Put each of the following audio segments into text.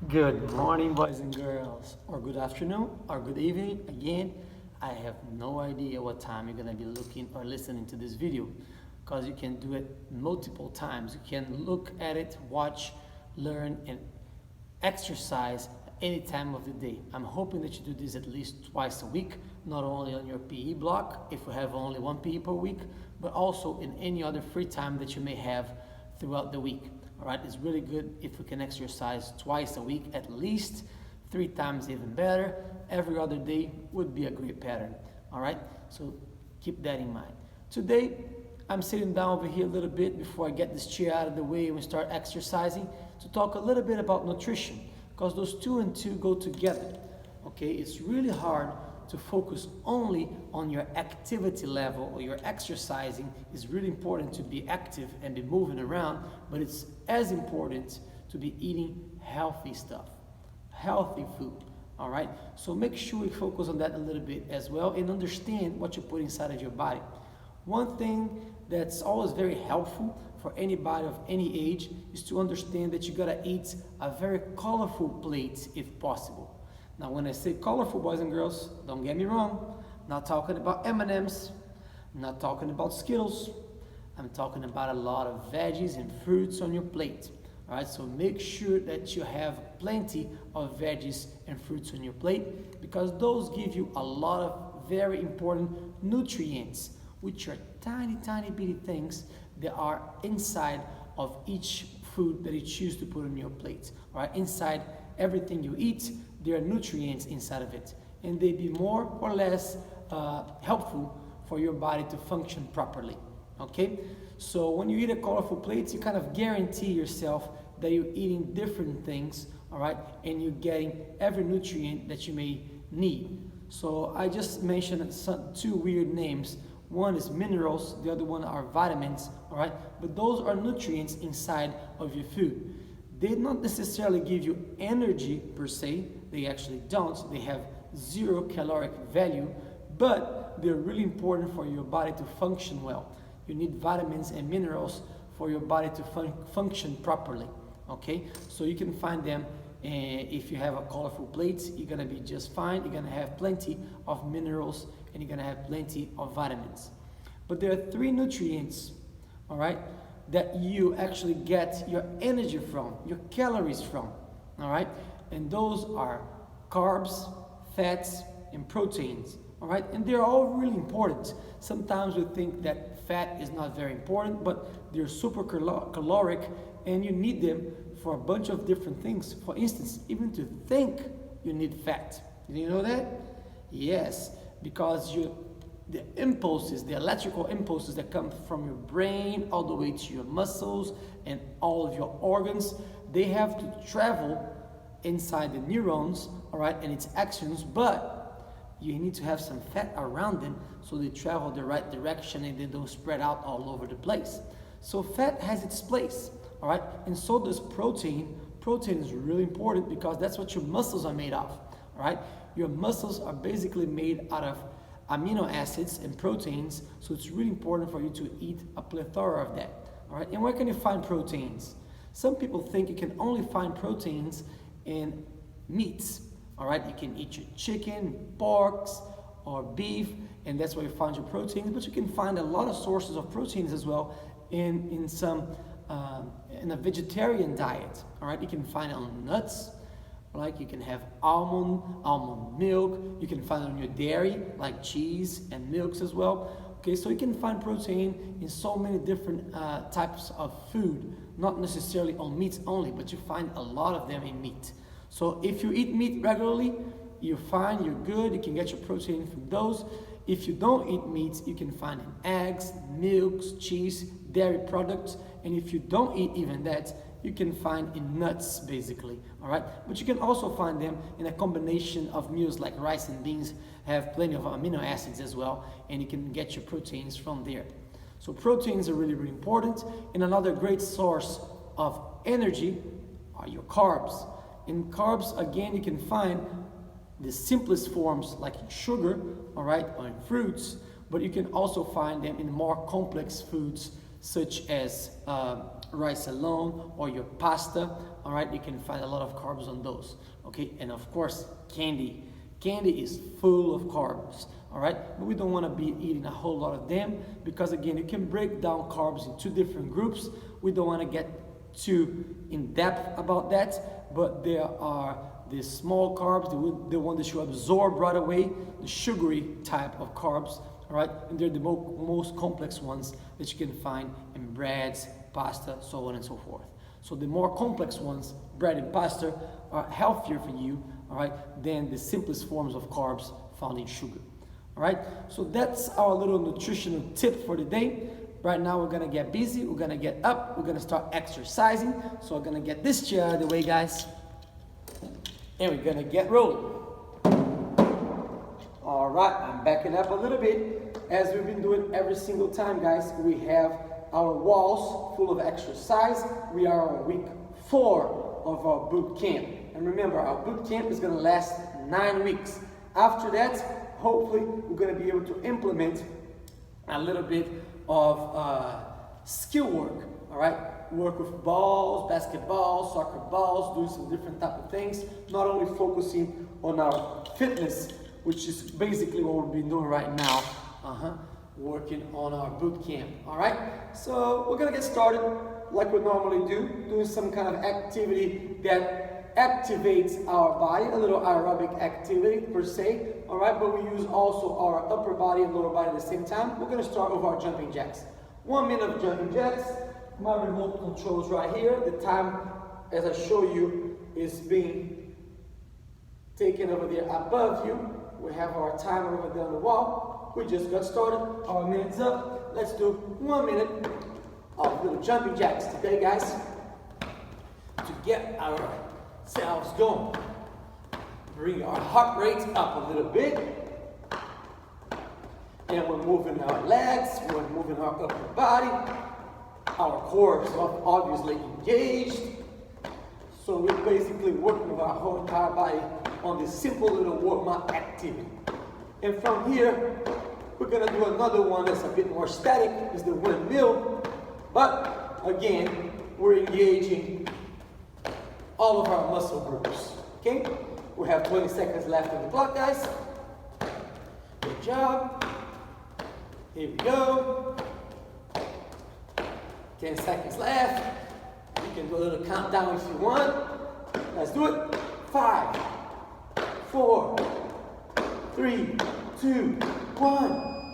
Good morning, boys and girls, or good afternoon, or good evening. Again, I have no idea what time you're gonna be looking or listening to this video, because you can do it multiple times. You can look at it, watch, learn, and exercise at any time of the day. I'm hoping that you do this at least twice a week, not only on your PE block, if you have only one PE per week, but also in any other free time that you may have throughout the week. All right, it's really good if we can exercise twice a week, at least 3 times even better. Every other day would be a great pattern. All right, so keep that in mind. Today, I'm sitting down over here a little bit before I get this chair out of the way and we start exercising to talk a little bit about nutrition, because those two and two go together. Okay, it's really hard to focus only on your activity level or your exercising. Is really important to be active and be moving around, but it's as important to be eating healthy stuff, healthy food. All right, so make sure you focus on that a little bit as well and understand what you put inside of your body. One thing that's always very helpful for anybody of any age is to understand that you gotta eat a very colorful plate if possible. Now, when I say colorful, boys and girls, don't get me wrong. Not talking about M&Ms, not talking about Skittles. I'm talking about a lot of veggies and fruits on your plate. All right, so make sure that you have plenty of veggies and fruits on your plate, because those give you a lot of very important nutrients, which are tiny, tiny bitty things that are inside of each food that you choose to put on your plate. All right, inside everything you eat, there are nutrients inside of it, and they be more or less helpful for your body to function properly. Okay, so when you eat a colorful plate, you kind of guarantee yourself that you're eating different things, all right, and you're getting every nutrient that you may need. So I just mentioned two weird names. One is minerals, the other one are vitamins, all right, but those are nutrients inside of your food. They don't necessarily give you energy per se. They actually don't. They have 0 caloric value, but they're really important for your body to function well. You need vitamins and minerals for your body to function properly. Okay, so you can find them, if you have a colorful plate, you're gonna be just fine. You're gonna have plenty of minerals and you're gonna have plenty of vitamins. But there are 3 nutrients, all right, that you actually get your energy from, your calories from, all right? And those are carbs, fats, and proteins, all right? And they're all really important. Sometimes we think that fat is not very important, but they're super caloric and you need them for a bunch of different things. For instance, even to think you need fat. Did you know that? Yes, because the impulses, the electrical impulses that come from your brain all the way to your muscles and all of your organs, they have to travel inside the neurons, all right, and its actions, but you need to have some fat around them so they travel the right direction and they don't spread out all over the place. So fat has its place, all right, and so does protein. Protein is really important because that's what your muscles are made of, all right? Your muscles are basically made out of amino acids and proteins, so it's really important for you to eat a plethora of that. All right, and where can you find proteins? Some people think you can only find proteins in meats. All right, you can eat your chicken, pork, or beef, and that's where you find your proteins. But you can find a lot of sources of proteins as well in a vegetarian diet. All right, you can find it on nuts. Like you can have almond milk. You can find it on your dairy, like cheese and milks as well. Okay, so you can find protein in so many different types of food, not necessarily on meats only, but you find a lot of them in meat. So if you eat meat regularly, you're fine, you're good, you can get your protein from those. If you don't eat meat, you can find in eggs, milks, cheese, dairy products, and if you don't eat even that, you can find in nuts, basically, all right? But you can also find them in a combination of meals like rice and beans, have plenty of amino acids as well, and you can get your proteins from there. So proteins are really, really important. And another great source of energy are your carbs. In carbs, again, you can find the simplest forms like in sugar, all right, or in fruits, but you can also find them in more complex foods such as rice alone or your pasta, all right, you can find a lot of carbs on those, okay? And of course, candy. Candy is full of carbs, all right? But we don't want to be eating a whole lot of them because, again, you can break down carbs in two different groups. We don't want to get too in depth about that, but there are the small carbs, the one that you absorb right away, the sugary type of carbs, all right? And they're the most complex ones that you can find in breads, pasta, so on and so forth. So the more complex ones, bread and pasta, are healthier for you, all right, than the simplest forms of carbs found in sugar, all right? So that's our little nutritional tip for the day. Right now we're gonna get busy, we're gonna get up, we're gonna start exercising. So we're gonna get this chair out of the way, guys, and we're gonna get rolling. All right, I'm backing up a little bit. As we've been doing every single time, guys, we have our walls full of exercise. We are on week 4 of our boot camp. And remember, our boot camp is gonna last 9 weeks. After that, hopefully, we're gonna be able to implement a little bit of skill work, all right? Work with balls, basketball, soccer balls, doing some different type of things, not only focusing on our fitness, which is basically what we've been doing right now, working on our boot camp, all right? So we're gonna get started like we normally do, doing some kind of activity that activates our body, a little aerobic activity per se, all right? But we use also our upper body and lower body at the same time. We're gonna start with our jumping jacks. 1 minute of jumping jacks. My remote controls right here. The time, as I show you, is being taken over there above you. We have our timer over there on the wall. We just got started. Our minute's up. Let's do 1 minute of little jumping jacks today, guys, to get ourselves going. Bring our heart rate up a little bit. And we're moving our legs, we're moving our upper body. Our core is obviously engaged. So we're basically working with our whole entire body on this simple little warm-up activity. And from here, we're gonna do another one that's a bit more static, is the windmill. But again, we're engaging all of our muscle groups, okay? We have 20 seconds left on the clock, guys. Good job. Here we go. 10 seconds left. You can do a little countdown if you want. Let's do it. 5, 4, 3, 2, 1.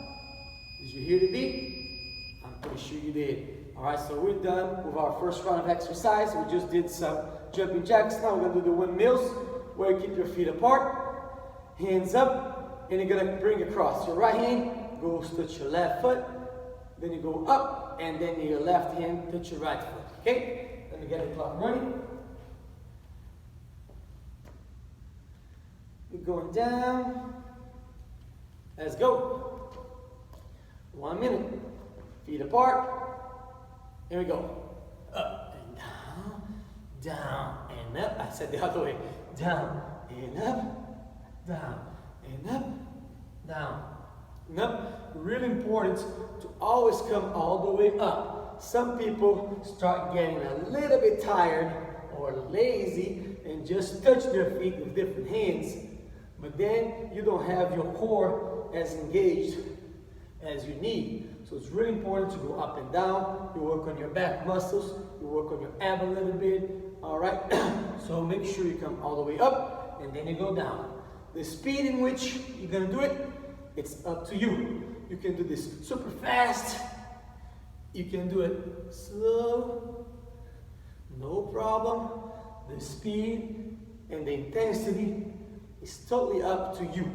Did you hear the beat? I'm pretty sure you did. All right, so we're done with our first round of exercise. We just did some jumping jacks. Now we're gonna do the windmills, where you keep your feet apart, hands up, and you're gonna bring across. Your right hand goes touch your left foot, then you go up, and then your left hand touch your right foot, okay? Let me get the clock running. We're going down. Let's go. 1 minute. Feet apart. Here we go. Up and down, down and up. I said the other way. Down and up, down and up, down and up. Really important to always come all the way up. Some people start getting a little bit tired or lazy and just touch their feet with different hands, but then you don't have your core as engaged as you need. So it's really important to go up and down. You work on your back muscles, you work on your ab a little bit, all right? So make sure you come all the way up and then you go down. The speed in which you're gonna do it, it's up to you. You can do this super fast. You can do it slow, no problem. The speed and the intensity is totally up to you.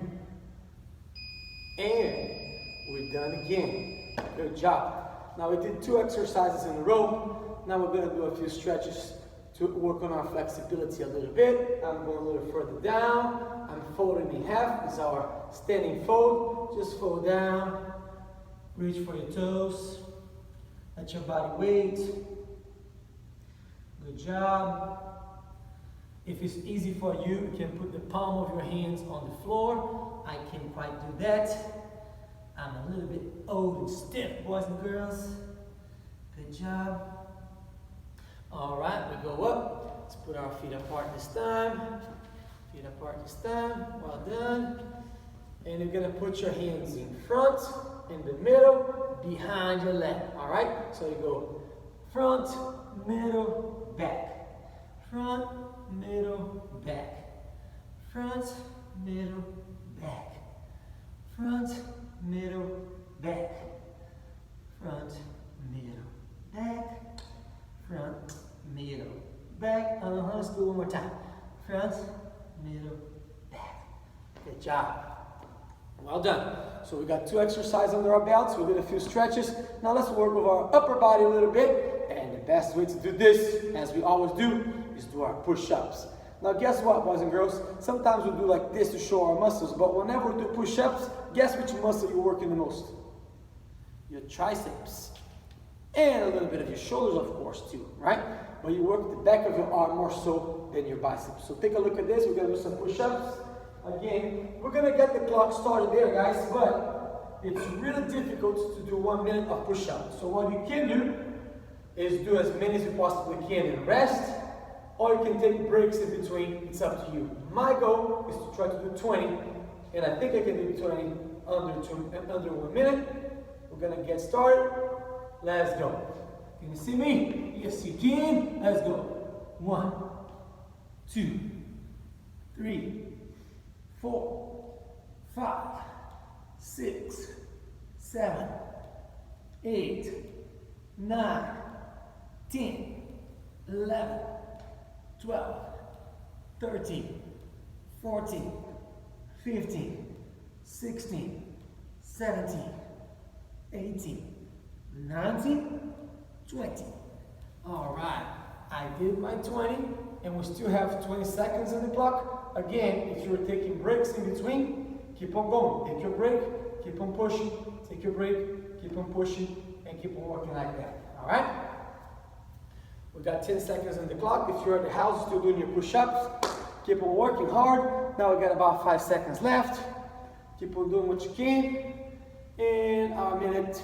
And we're done again. Good job. Now we did 2 exercises in a row. Now we're gonna do a few stretches to work on our flexibility a little bit. I'm going a little further down. I'm folding in half. This is our standing fold. Just fold down. Reach for your toes. Let your body weight. Good job. If it's easy for you, you can put the palm of your hands on the floor. I can't quite do that. I'm a little bit old and stiff, boys and girls. Good job. All right, we go up. Let's put our feet apart this time. Feet apart this time. Well done. And you're gonna put your hands in front, in the middle, behind your leg. All right. So you go front, middle, back. Front, middle, back. Front, middle, back. Front, middle, back. Front, middle, back. Front, middle, back. Let's do one more time. Front, middle, back. Good job. Well done. So we got 2 exercises under our belts. We did a few stretches. Now let's work with our upper body a little bit. And the best way to do this, as we always do, is do our push-ups. Now guess what, boys and girls? Sometimes we do like this to show our muscles, but whenever we do push-ups, guess which muscle you're working the most? Your triceps. And a little bit of your shoulders, of course, too, right? But you work the back of your arm more so than your biceps. So take a look at this. We're going to do some push-ups. Again, we're going to get the clock started there, guys, but it's really difficult to do 1 minute of push-ups. So what you can do is do as many as you possibly can and rest, or you can take breaks in between. It's up to you. My goal is to try to do 20, and I think I can do 20 under 1 minute. We're going to get started. Let's go. Can you see me? Yes, you can. Let's go. 1, 2, 3, 4, 5, 6, 7, 8, 9, 10, 11, 12, 13, 14, 15, 16, 17, 18, 19, 20. All right, I did my 20, and we still have 20 seconds on the clock. Again, if you're taking breaks in between, keep on going. Take your break, keep on pushing, take your break, keep on pushing, and keep on working like that. All right? We got 10 seconds on the clock. If you're at the house still doing your push-ups, keep on working hard. Now we got about 5 seconds left. Keep on doing what you can. And our minute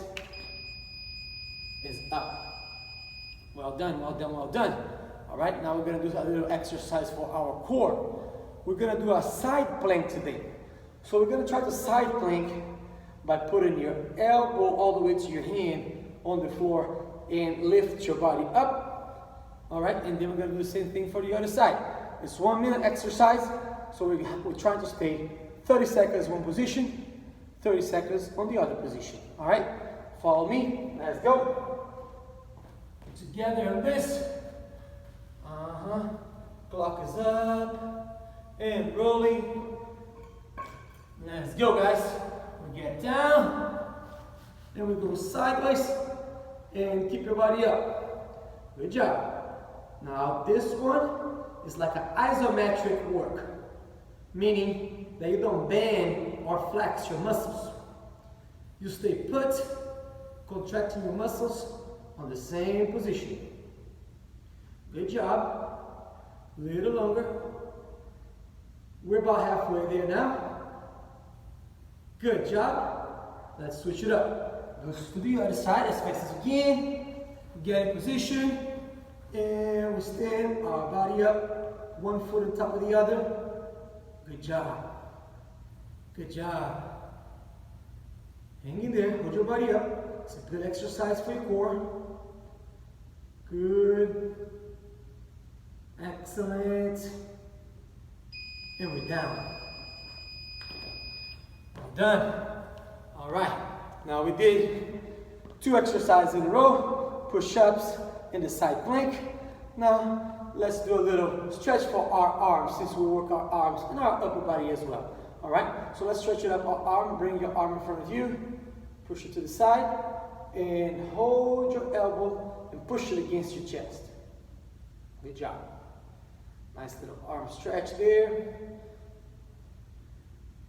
is up. Well done, well done, well done. All right, now we're going to do a little exercise for our core. We're going to do a side plank today. So we're going to try to side plank by putting your elbow all the way to your hand on the floor and lift your body up. All right, and then we're going to do the same thing for the other side. It's 1 minute exercise, so we're trying to stay 30 seconds one position, 30 seconds on the other position. All right, follow me. Let's go. Together on this. Clock is up and rolling. Let's go, guys. We get down, then we go sideways and keep your body up. Good job. Now this one is like an isometric work, meaning that you don't bend or flex your muscles. You stay put, contracting your muscles on the same position. Good job. A little longer. We're about halfway there now. Good job. Let's switch it up. Go to the other side as fast as we can. Get in position. And we stand our body up. 1 foot on top of the other. Good job. Good job. Hang in there. Hold your body up. It's a good exercise for your core. Good. Excellent. And we're down. Well done. All right. Now we did 2 exercises in a row. Push-ups and the side plank. Now let's do a little stretch for our arms, since we work our arms and our upper body as well. All right. So let's stretch it up our arm. Bring your arm in front of you. Push it to the side. And hold your elbow and push it against your chest. Good job. Nice little arm stretch there.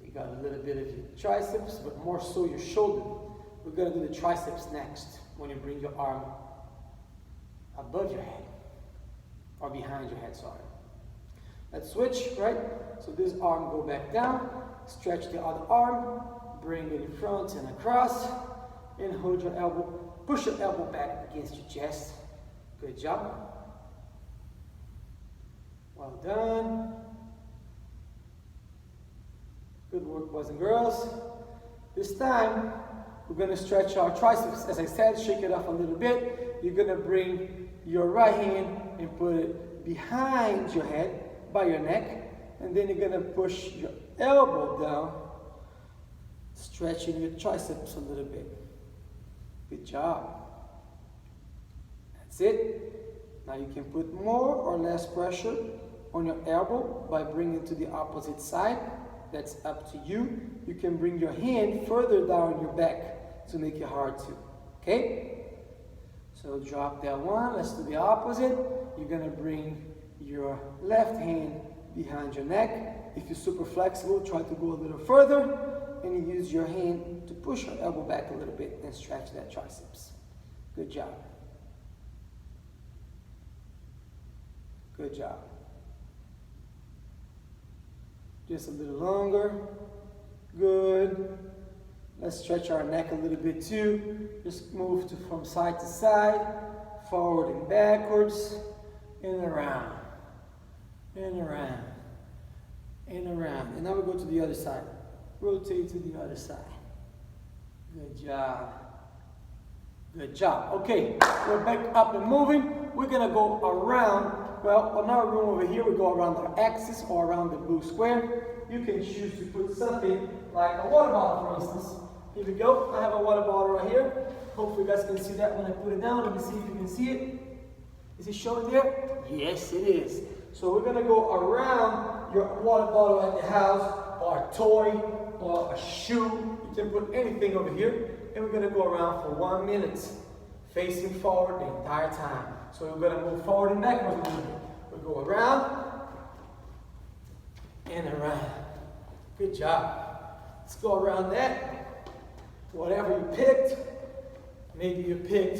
You got a little bit of your triceps, but more so your shoulder. We're going to do the triceps next, when you bring your arm above your head, or behind your head, sorry. Let's switch, right? So this arm go back down, stretch the other arm, bring it in front and across, and hold your elbow, push your elbow back against your chest. Good job. Well done. Good work, boys and girls. This time, we're going to stretch our triceps. As I said, shake it off a little bit. You're going to bring your right hand and put it behind your head, by your neck. And then you're going to push your elbow down, stretching your triceps a little bit. Good job. That's it. Now you can put more or less pressure on your elbow by bringing it to the opposite side. That's up to you. You can bring your hand further down your back to make it hard to. Okay? So drop that one. Let's do the opposite. You're going to bring your left hand behind your neck. If you're super flexible, try to go a little further. And you use your hand to push your elbow back a little bit and stretch that triceps. Good job. Good job. Just a little longer. Good. Let's stretch our neck a little bit too. Just move from side to side, forward and backwards, and around, and around, and around. And now we go to the other side. Rotate to the other side. Good job. Good job. Okay, we're back up and moving. We're gonna go around. Well, on our room over here, we go around our axis or around the blue square. You can choose to put something like a water bottle, for instance. Here we go. I have a water bottle right here. Hopefully you guys can see that when I put it down. Let me see if you can see it. Is it showing there? Yes, it is. So we're gonna go around your water bottle at the house, or a toy, or a shoe. You can put anything over here. And we're gonna go around for 1 minute, facing forward the entire time. So we're going to move forward and backwards a little bit. We'll go around and around. Good job. Let's go around that. Whatever you picked. Maybe you picked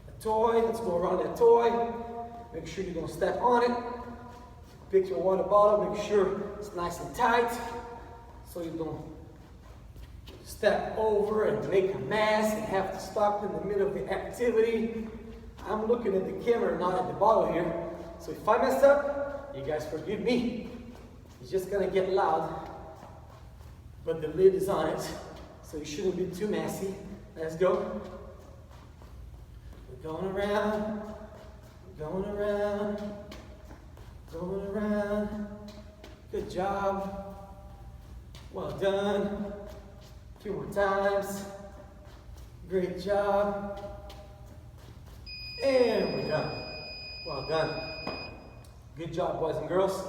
a toy. Let's go around that toy. Make sure you don't step on it. Pick your water bottle. Make sure it's nice and tight so you don't step over and make a mess and have to stop in the middle of the activity. I'm looking at the camera, not at the bottle here. So if I mess up, you guys forgive me. It's just gonna get loud, but the lid is on it, so it shouldn't be too messy. Let's go. We're going around, going around, going around. Good job. Well done. A few more times. Great job. And we're done. Well done. Good job, boys and girls.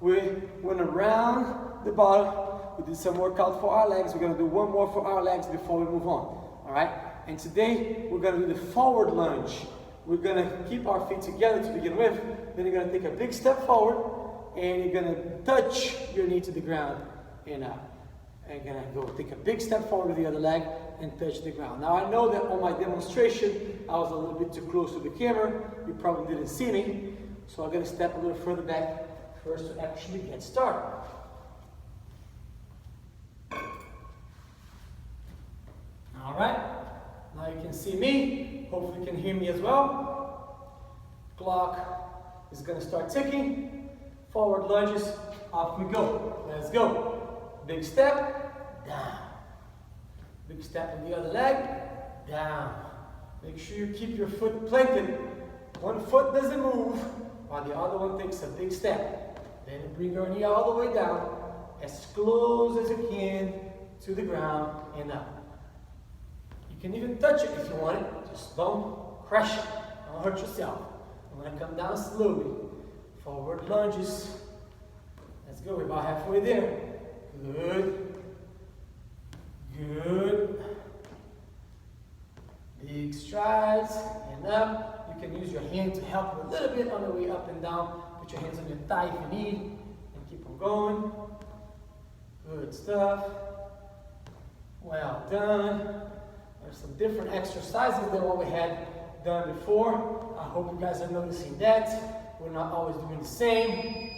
We went around the bottle. We did some workout for our legs. We're going to do one more for our legs before we move on. All right? And today, we're going to do the forward lunge. We're going to keep our feet together to begin with. Then you're going to take a big step forward. And you're going to touch your knee to the ground. And you're going to go take a big step forward with the other leg and touch the ground. Now I know that on my demonstration, I was a little bit too close to the camera. You probably didn't see me. So I'm going to step a little further back first to actually get started. All right, now you can see me. Hopefully you can hear me as well. Clock is going to start ticking. Forward lunges, off we go. Let's go. Big step, down. Big step on the other leg, down. Make sure you keep your foot planted. One foot doesn't move, while the other one takes a big step. Then bring your knee all the way down, as close as you can to the ground and up. You can even touch it if you want it, just don't crush it. Don't hurt yourself. I'm going to come down slowly. Forward lunges. Let's go, we're about halfway there. Good. Good. Big strides and up. You can use your hand to help you a little bit on the way up and down. Put your hands on your thigh if you need and keep on going. Good stuff. Well done. There's some different exercises than what we had done before. I hope you guys are noticing that. We're not always doing the same.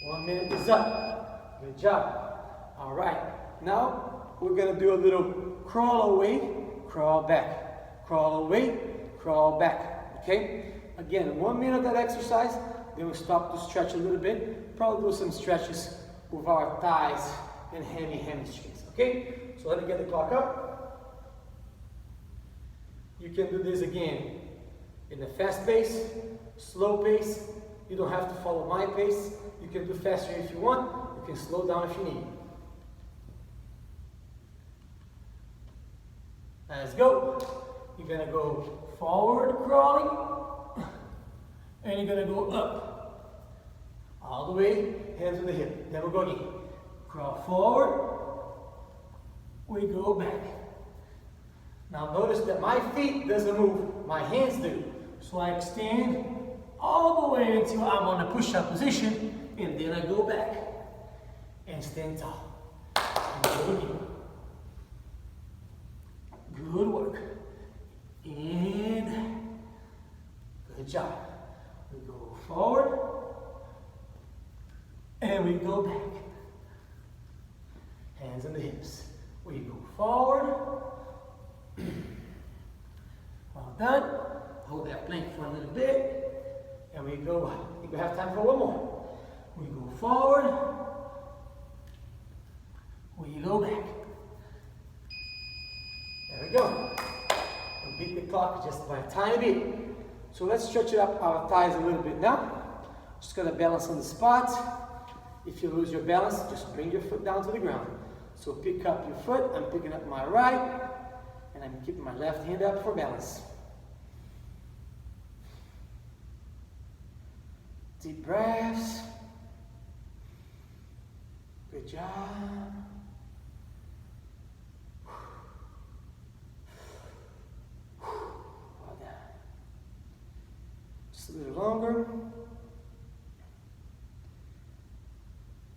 1 minute is up. Good job. All right. Now, we're going to do a little crawl away, crawl back. Crawl away, crawl back. Okay? Again, 1 minute of that exercise. then we stop to stretch a little bit. Probably do some stretches with our thighs and hamstrings, okay? So let me get the clock up. You can do this again in a fast pace, slow pace. You don't have to follow my pace. You can do faster if you want. You can slow down if you need. Let's go. You're gonna go forward crawling, and you're gonna go up. All the way, hands on the hip. Then we'll go again. Crawl forward, we go back. Now notice that my feet doesn't move, my hands do. So I extend all the way until I'm on a push-up position, and then I go back and stand tall. And go again. Good work. And good job. We go forward and we go back. Hands on the hips. We go forward. Well done. Hold that plank for a little bit. And we go. I think we have time for one more. We go forward. We go back. There we go. We beat the clock just by a tiny bit. So let's stretch it up our thighs a little bit now. Just gonna balance on the spot. If you lose your balance, just bring your foot down to the ground. So pick up your foot. I'm picking up my right, and I'm keeping my left hand up for balance. Deep breaths. Good job. Well done. Just a little longer.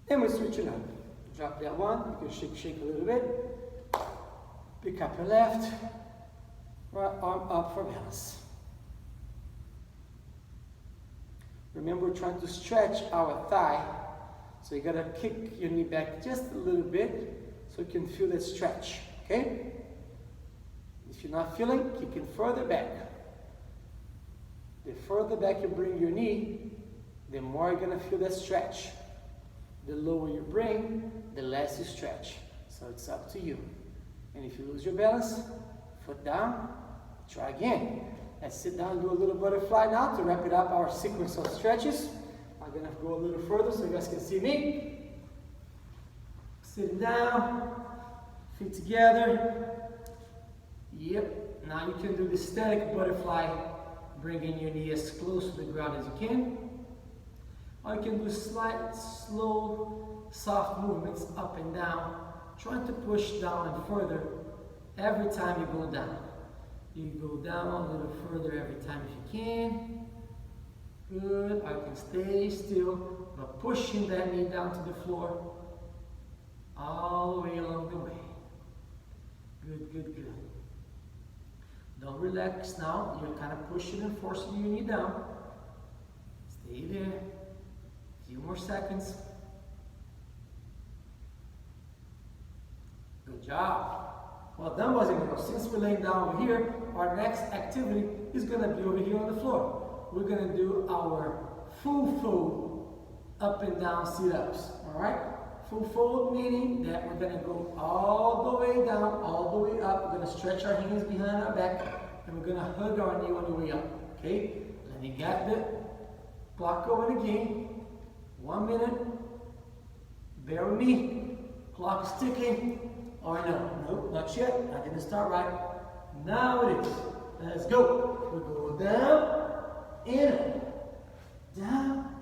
Then we switch it up. Drop that one. You can shake a little bit. Pick up your left. Right arm up for balance. Remember, we're trying to stretch our thigh. So you gotta kick your knee back just a little bit so you can feel that stretch, okay? If you're not feeling, kick it further back. The further back you bring your knee, the more you're gonna feel that stretch. The lower you bring, the less you stretch. So it's up to you. And if you lose your balance, foot down, try again. Let's sit down and do a little butterfly now to wrap it up our sequence of stretches. I'm gonna go a little further so you guys can see me. Sitting down, feet together. Yep, now you can do the static butterfly, bringing your knee as close to the ground as you can. Or you can do slight, slow, soft movements up and down, trying to push down and further every time you go down. You go down a little further every time if you can. Good. I can stay still, but pushing that knee down to the floor all the way along the way. Good, good, good. Don't relax now. You're kind of pushing and forcing your knee down. Stay there. A few more seconds. Good job. Well done, boys and girls. Since we're laying down over here, our next activity is going to be over here on the floor. We're going to do our full up and down sit-ups. All right? Full fold meaning that we're going to go all the way down, all the way up. We're going to stretch our hands behind our back, and we're going to hug our knee on the way up. Okay? Let me get the clock going again. 1 minute. Bear with me. Clock is ticking. Or no, nope, not yet. I didn't start right. Now it is. Let's go. We go down, in, down,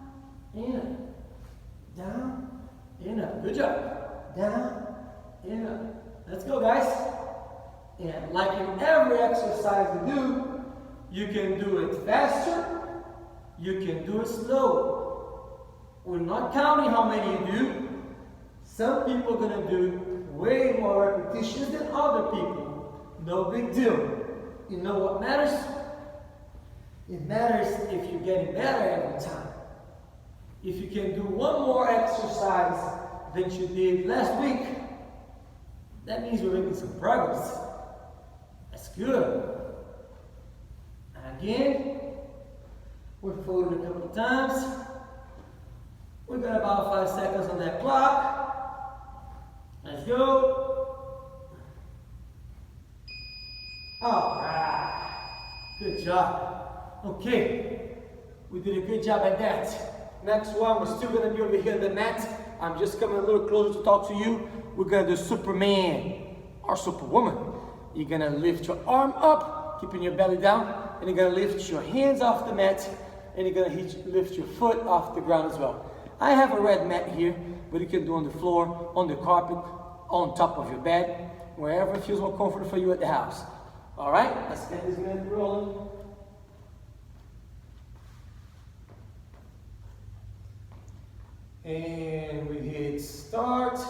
in, down, in, up. Good job. Down, in, up. Let's go, guys. And like in every exercise we do, you can do it faster. You can do it slow. We're not counting how many you do. Some people are going to do way more repetitions than other people. No big deal. You know what matters? It matters if you're getting better every time. If you can do one more exercise than you did last week, that means we're making some progress. That's good. And again, We're folded a couple of times. We got about 5 seconds on that clock. Let's go. All right. Good job. Okay. We did a good job at that. Next one, we're still going to be over here on the mat. I'm just coming a little closer to talk to you. We're going to do Superman or Superwoman. You're going to lift your arm up, keeping your belly down, and you're going to lift your hands off the mat, and you're going to lift your foot off the ground as well. I have a red mat here, but you can do on the floor, on the carpet, on top of your bed, wherever feels more comfortable for you at the house. All right, let's get this minute rolling. And we hit start. Off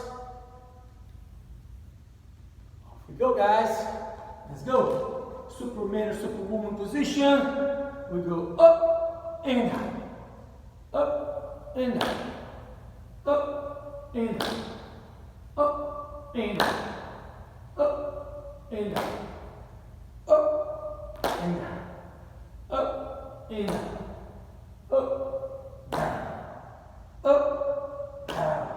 we go, guys. Let's go. Superman or Superwoman position. We go up and down. Up and down. Up and down. Up and down. Up and down. Up and down. Up and down. Up, down. Up, down.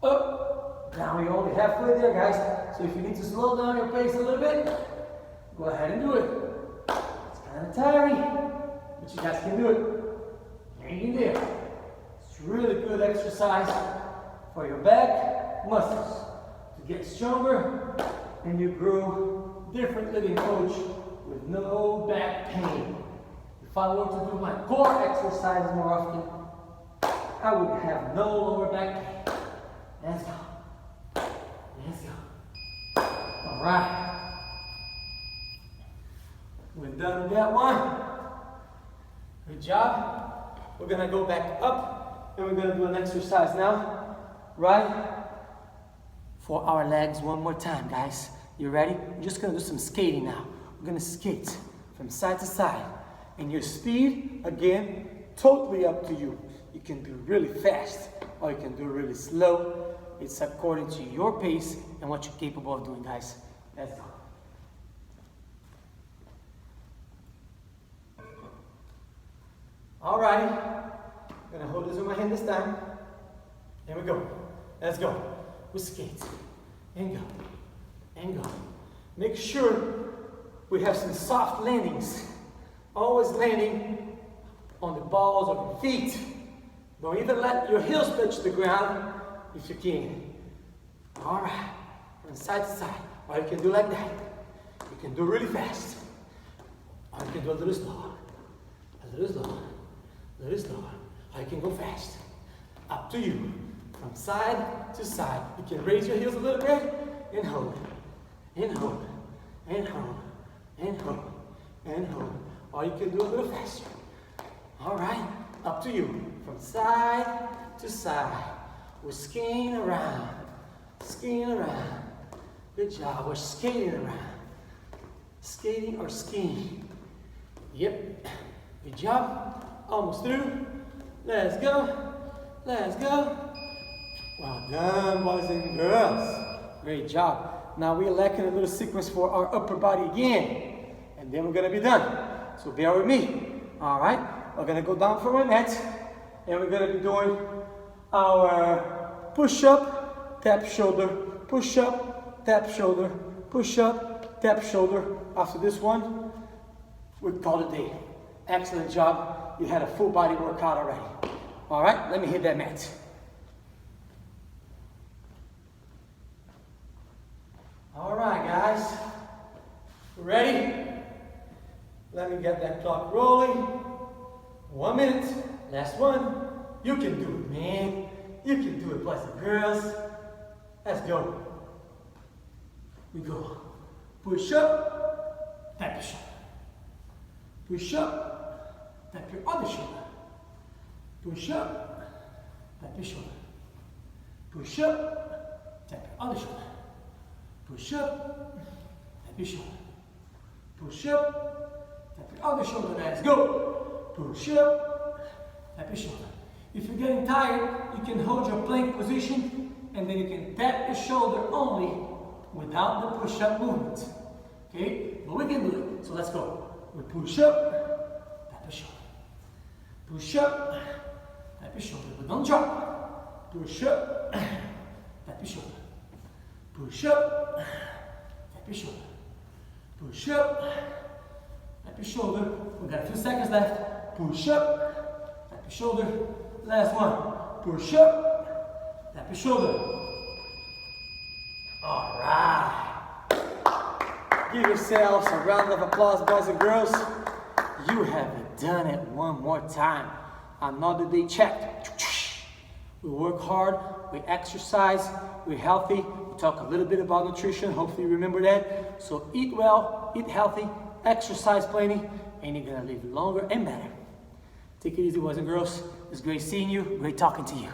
Up, down. We're only halfway there, guys. So if you need to slow down your pace a little bit, go ahead and do it. It's kind of tiring, but you guys can do it. Hang in there. It's really good exercise for your back muscles to get stronger, and you grow differently than coach with no back pain. If I were to do my core exercise more often, I would have no lower back pain. Let's go. Let's go. All right. We're done with that one. Good job. We're going to go back up, and we're going to do an exercise now, right? For our legs one more time, guys. You ready? We're just going to do some skating now. We're going to skate from side to side. And your speed, again, totally up to you. You can do really fast, or you can do really slow. It's according to your pace and what you're capable of doing, guys. Let's go. Alrighty. I'm gonna hold this in my hand this time. Here we go. Let's go. We skate. And go. And go. Make sure we have some soft landings. Always landing on the balls of your feet. Don't even let your heels touch the ground if you can. All right, from side to side. Or you can do like that. You can do really fast. Or you can do a little slower. A little slower. A little slower. Or you can go fast. Up to you. From side to side. You can raise your heels a little bit and hold. And hold. And hold. And hold. And hold. Or you can do a little faster. All right, up to you. From side to side. We're skiing around. Skiing around. Good job. We're skating around. Skating or skiing. Yep. Good job. Almost through. Let's go. Let's go. Well done, boys and girls. Great job. Now we're lacking a little sequence for our upper body again. And then we're going to be done. So bear with me. All right. We're going to go down from our mat. And we're going to be doing our push-up, tap shoulder, push-up, tap shoulder, push-up, tap shoulder. After this one, we call it a day. Excellent job. You had a full body workout already. All right, let me hit that mat. All right, guys. Ready? Let me get that clock rolling. 1 minute. Last one. You can do it, man. You can do it, boys and girls. Let's go. We go. Push up, tap your shoulder. Push up, tap your other shoulder. Push up, tap your shoulder. Push up, tap your other shoulder. Push up, tap your shoulder. Push up, tap your other shoulder. Let's go. Push up, tap your shoulder. If you're getting tired, you can hold your plank position and then you can tap your shoulder only without the push-up movement. Okay? But we can do it. So let's go. We push up, tap your shoulder. Push up, tap your shoulder, but don't drop. Push up, tap your shoulder. Push up, tap your shoulder. Push up, tap your shoulder. We got a few seconds left. Push up, tap your shoulder. Last one. Push up, tap your shoulder. All right. Give yourselves a round of applause, boys and girls. You have done it one more time. Another day checked. We work hard, we exercise, we're healthy. We talk a little bit about nutrition. Hopefully you remember that. So eat well, eat healthy, exercise plenty, and you're gonna live longer and better. Take it easy, boys and girls. It's great seeing you, great talking to you.